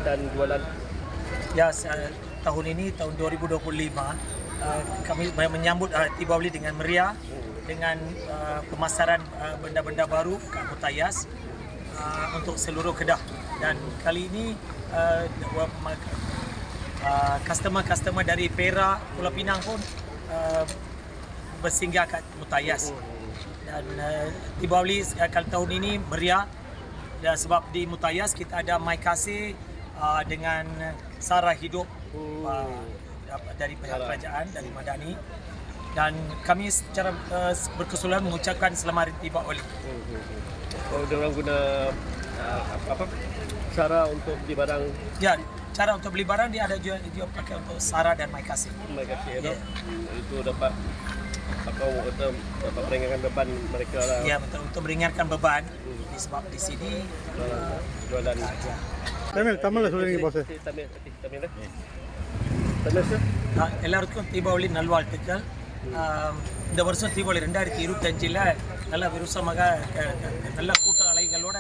dan jualan? Ya, tahun ini tahun 2025 kami menyambut Deepavali dengan meriah dengan pemasaran benda-benda baru kat Mutayas untuk seluruh Kedah. Dan kali ini customer-customer dari Perak, Pulau Pinang pun bersinggah kat Mutayas. Dan Deepavali kali tahun ini meriah dan sebab di Mutayas kita ada Mai Kasih dengan sara hidup dari pihak kerajaan, dari Madani, dan kami secara berkeseluruhan mengucapkan selamat Hari Deepavali. Oh, orang guna apa cara untuk beli barang? Ya, cara untuk beli barang dia ada juga pakai untuk sara dan Mai Kasih. Mai Kasih ya. Itu dapat dapat meringankan beban mereka lah. Ya, betul, untuk meringankan beban. Sebab di sini jualan. தமிழ்ல சொல்லுங்க pass. Tamil எல்லாருக்கும் தீபாவளி நல்வாழ்த்துக்கள். இந்த வருஷம் தீபாவளி 2025 நல்ல விருசமாக நல்ல கூட்ட அலைகளோட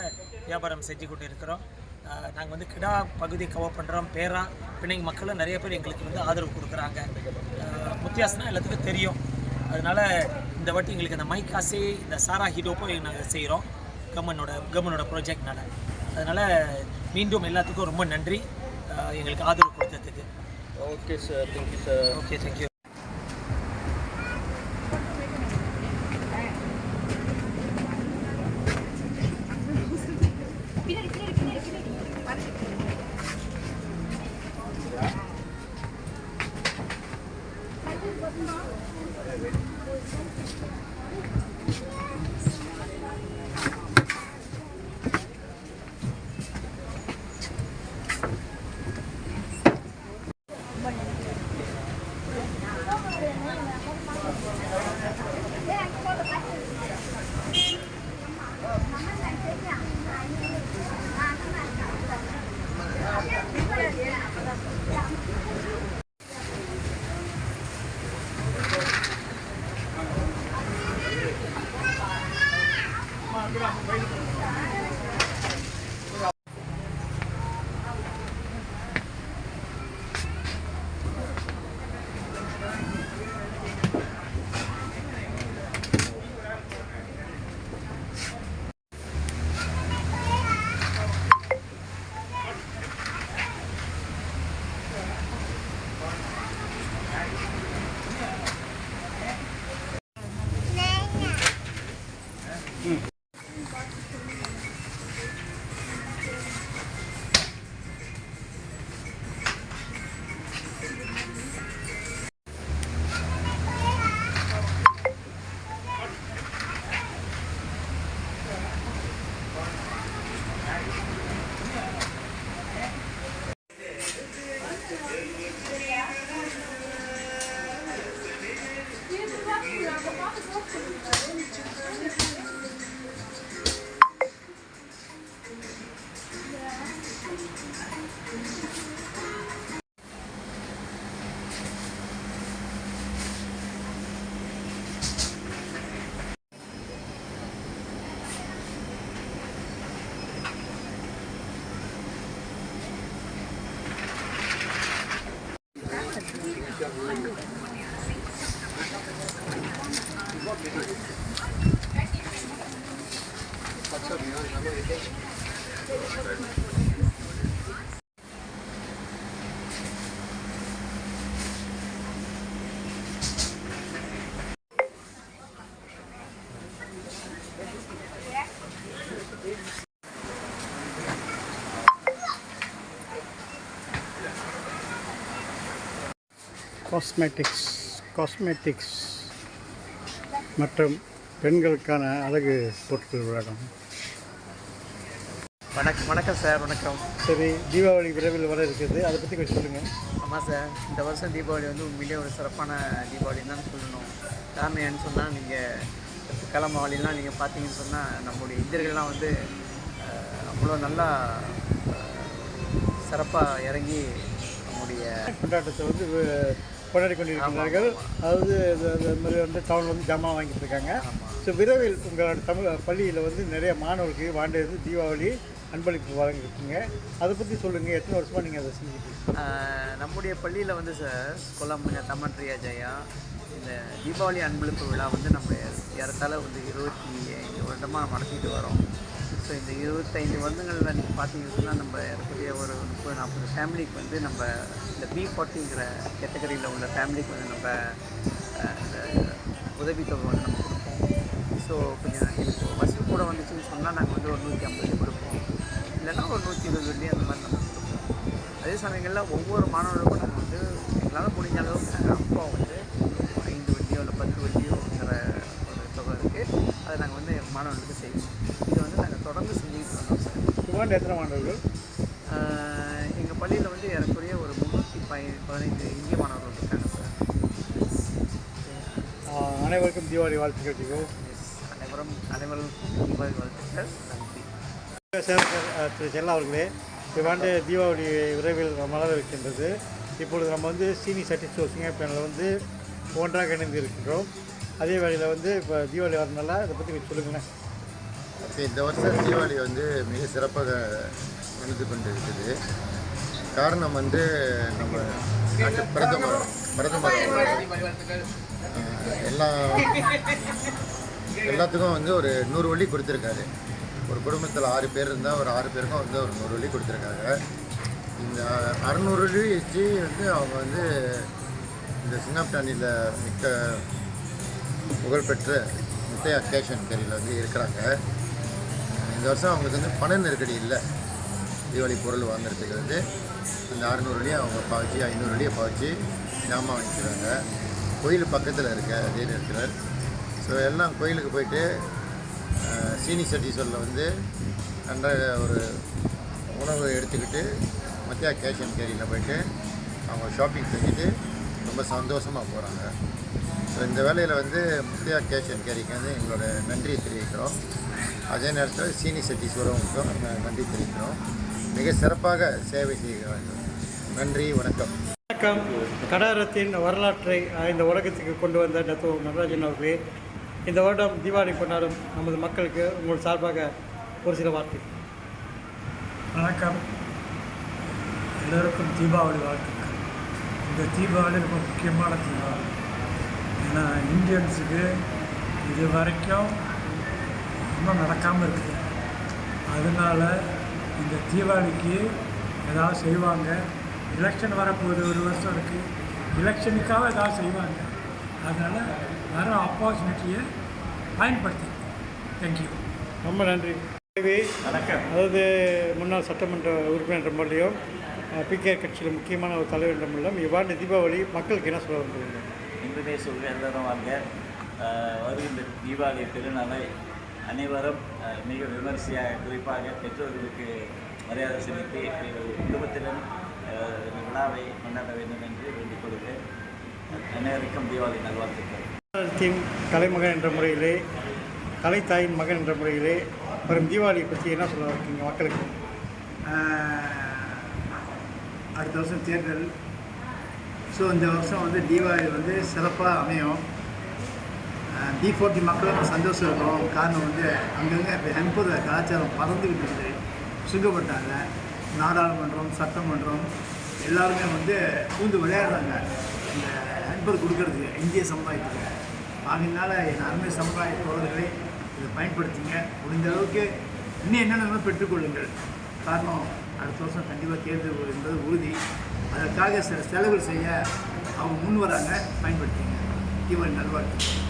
வியாபாரம் செஞ்சு கொண்டு இருக்கிறோம். நாங்கள் வந்து கிடா பகுதி கவர் பண்ணுறோம். பேரா பிணைங்க மக்களும் நிறைய பேர் எங்களுக்கு ஆதரவு கொடுக்குறாங்க. முத்தியாசனா எல்லாத்துக்கும் தெரியும். அதனால் இந்த வாட்டி எங்களுக்கு அந்த மைக்காசி இந்த சாரா ஹிடோப்போ நாங்கள் செய்கிறோம் கவர்மெண்டோட ப்ராஜெக்ட்னால. அதனால் மீண்டும் எல்லாத்துக்கும் ரொம்ப நன்றி எங்களுக்கு ஆதரவு கொடுத்ததுக்கு. Okay sir, thank you sir. Okay, thank you. Cosmetics மற்றும் பெண்களுக்கான அழகு பொருட்கள் விளையாடும். வணக்கம் சார். வணக்கம். சரி, தீபாவளி விரைவில் வர இருக்குது, அதை பற்றி கொஞ்சம் சொல்லுங்கள். ஆமாம் சார், இந்த வருஷம் தீபாவளி வந்து உண்மையிலேயே ஒரு சிறப்பான தீபாவளின்னு தான் சொல்லணும். காரணம் என்னன்னு சொன்னால், நீங்கள் கிளம்பாவளிலாம் நீங்கள் பார்த்தீங்கன்னு சொன்னால் நம்மளுடைய இந்தியர்கள்லாம் வந்து அவ்வளோ நல்லா சிறப்பாக இறங்கி நம்முடைய கொண்டாட்டத்தை வந்து கொண்டாடி கொண்டிருக்கிறார்கள். அதாவது இந்த மாதிரி வந்து டவுனில் வந்து ஜாமான் வாங்கிட்டு இருக்காங்க. ஸோ விரைவில் உங்களோட தமிழ் பள்ளியில் வந்து நிறைய மாணவர்களுக்கு வாண்டது தீபாவளி அன்பளிப்பு வழங்கியிருக்கீங்க. அதை பற்றி சொல்லுங்கள். எத்தனை வருஷமாக நீங்கள் அதை செஞ்சுட்டு? நம்முடைய பள்ளியில் வந்து சார் கொல்லம்புங்க தமன்ரியா ஜெயா இந்த தீபாவளி அன்பளிப்பு விழா வந்து நம்ம ஏறத்தாழ வந்து 25 வருடமாக நடத்திட்டு வரோம். ஸோ இந்த 25 வருடங்களில் நீங்கள் பார்த்தீங்கன்னா நம்ம இருக்கக்கூடிய ஒரு 30-40 ஃபேமிலிக்கு வந்து நம்ம இந்த B40ங்கிற கேட்டகரியில் உள்ள ஃபேமிலிக்கு வந்து நம்ம இந்த உதவித்தொகை வந்து நம்ம கொடுப்போம். ஸோ கொஞ்சம் இப்போ வசதி கூட வந்துச்சுன்னு சொன்னால் நாங்கள் வந்து ஒரு 150 கொடுப்போம், இல்லைன்னா ஒரு 120 அந்த மாதிரி நம்ம கொடுப்போம். அதே சமயங்களில் ஒவ்வொரு மாணவர்களுக்கும் நாங்கள் வந்து எங்களால் முடிஞ்ச அளவுக்கு நாங்கள் அப்பா வந்து 5 வட்டியோ இல்லை 10 வட்டியோங்கிற ஒரு தொகை இருக்குது. அதை நாங்கள் வந்து மாணவர்களுக்கு செய்வோம். இதை வந்து நாங்கள் தொடர்ந்து செஞ்சுக்கிட்டு வந்தோம் சார். இவ்வாண்டு எத்தனை மாணவர்கள்? எங்கள் பள்ளியில் வந்து ஏறக்குறைய ஒரு 315 இந்திய மாணவர்கள் இருக்காங்க சார். அனைவருக்கும் தீபாவளி வாழ்த்துக்கள் டிகோ. அனைவருக்கும் தீபாவளி வாழ்த்துக்கள். நன்றி. சேவகர் திரு செல்லா அவர்களே, இவ்வாண்டு தீபாவளி விரைவில் மலர இருக்கின்றது. இப்பொழுது நம்ம வந்து சீனி சட்டிஸ்டோ சிங்கப்பேனில் வந்து ஒன்றாக இணைந்து இருக்கின்றோம். அதே வேளையில் வந்து இப்போ தீபாவளி வரனால இதை பற்றி கொஞ்சம் சொல்லுங்களேன். இந்த வருஷம் தீபாவளி வந்து மிக சிறப்பாக நடந்து கொண்டு இருக்குது. காரணம் வந்து நம்ம நாட்டு பிரதமர் எல்லாத்துக்கும் வந்து ஒரு 100 வழி கொடுத்துருக்காரு. ஒரு குடும்பத்தில் 6 பேர் இருந்தால் ஒரு 6 பேருக்கும் வந்து ஒரு 100 வழி கொடுத்துருக்காங்க. இந்த 600 வழி வச்சு வந்து அவங்க வந்து இந்த சிங்கப்பட்டானியில் மிக்க புகழ்பெற்ற முத்தையா கேஷ் அண்ட் கேரியில் வந்து இருக்கிறாங்க. இந்த வருஷம் அவங்களுக்கு வந்து பண நெருக்கடி இல்லை. தீபாவளி பொருள் வாங்குறதுக்கு வந்து அந்த 600 வழியை அவங்க பாய்ச்சி 500 வழியை பாய்ச்சி ஜாமான் வாங்கிக்கிறாங்க. கோயில் பக்கத்தில் இருக்க அதே நேரத்தில் ஸோ எல்லாம் கோயிலுக்கு போயிட்டு சீனி சட்டீஸ்வரில் வந்து நன்றாக ஒரு உணவு எடுத்துக்கிட்டு முத்தையா கேஷ் அண்ட் கேரியில் போயிட்டு அவங்க ஷாப்பிங் செஞ்சுட்டு ரொம்ப சந்தோஷமாக போகிறாங்க. ஸோ இந்த வேலையில் வந்து முத்தையா கேஷ் அண்ட் கேரிக்கு வந்து எங்களோட நன்றியை தெரிவிக்கிறோம். அதே நேரத்தில் சீனி சட்டீஸ்வரவுக்கும் நம்ம நன்றி தெரிவிக்கிறோம். மிக சிறப்பாக சேவை செய்கிறார்கள். நன்றி, வணக்கம். வணக்கம். கடாரத்தின் வரலாற்றை இந்த உலகத்துக்கு கொண்டு வந்த டாக்டர் நடராஜன் அவர்களே, இந்த வருடம் தீபாவளி கொண்டாடும் நமது மக்களுக்கு உங்கள் சார்பாக ஒரு சில வார்த்தை. வணக்கம். எல்லோருக்கும் தீபாவளி வாழ்த்துக்கள். இந்த தீபாவளி ரொம்ப முக்கியமான தீபாவளி. ஏன்னா இந்தியன்ஸுக்கு இது வரைக்கும் இன்னும் நடக்காமல் இருக்குது. அதனால் இந்த தீபாவளிக்கு ஏதாவது செய்வாங்க. எலெக்ஷன் வரப்போகுது, ஒரு வருஷம் இருக்குது. எலெக்ஷனுக்காக ஏதாவது செய்வாங்க. அதனால் வர ஆப்பர்ச்சுனிட்டியை பயன்படுத்தி. தேங்க்யூ. ரொம்ப நன்றி. வணக்கம். அதாவது முன்னாள் சட்டமன்ற உறுப்பினர் மூலியம் பிகேஆர் கட்சியில் முக்கியமான ஒரு தலைவர் மூலம் இவ்வாண்டு தீபாவளி மக்களுக்கு என்ன சொல்ல வந்தது? இன்றுமே சொல்ல எல்லாரும் வாங்க. வருகின்ற தீபாவளி திருநாளை அனைவரும் மிக விமர்சையாக, குறிப்பாக பெற்றோர்களுக்கு மரியாதை செலுத்தி குடும்பத்திலும் இந்த விழாவை கொண்டாட வேண்டும் என்று வேண்டிக் கொள்கிறேன். அனைவருக்கும் தீபாவளி நல்வாழ்த்துக்கள். கலைமகன் என்ற முறையிலே, கலைத்தாயின் மகன் என்ற முறையிலே வரும் தீபாவளியை பற்றி என்ன சொல்ல இருக்கீங்க மக்களுக்கு? அடுத்த வருஷம் தேர்தல். ஸோ இந்த வருஷம் வந்து தீபாவளி வந்து சிறப்பாக அமையும். B40 மக்களும் சந்தோஷம் இருக்கும். காரணம் வந்து அங்கங்கே இப்போ ஹெம்பர் கலாச்சாரம் பறந்துக்கிட்டு இருக்குது. சுங்கப்பட்டாங்க நாடாளுமன்றம், சட்டமன்றம் எல்லாருமே வந்து பூந்து விளையாடுறாங்க இந்த ஹெம்பர் கொடுக்கறதுக்கு இந்திய சமுதாயத்துக்கு. அதனால என் அருமை சமுதாய தோழர்களை இதை பயன்படுத்திங்க. முடிந்த அளவுக்கு இன்னும் என்னென்ன பெற்றுக்கொள்ளுங்கள். காரணம் அடுத்த வருஷம் கண்டிப்பாக தேர்தல் என்பது உறுதி. அதற்காக சில செலவுகள் செய்ய அவங்க முன் வராங்க. பயன்படுத்திங்க. தீபாவளி நல்வாழ்த்துக்கள்.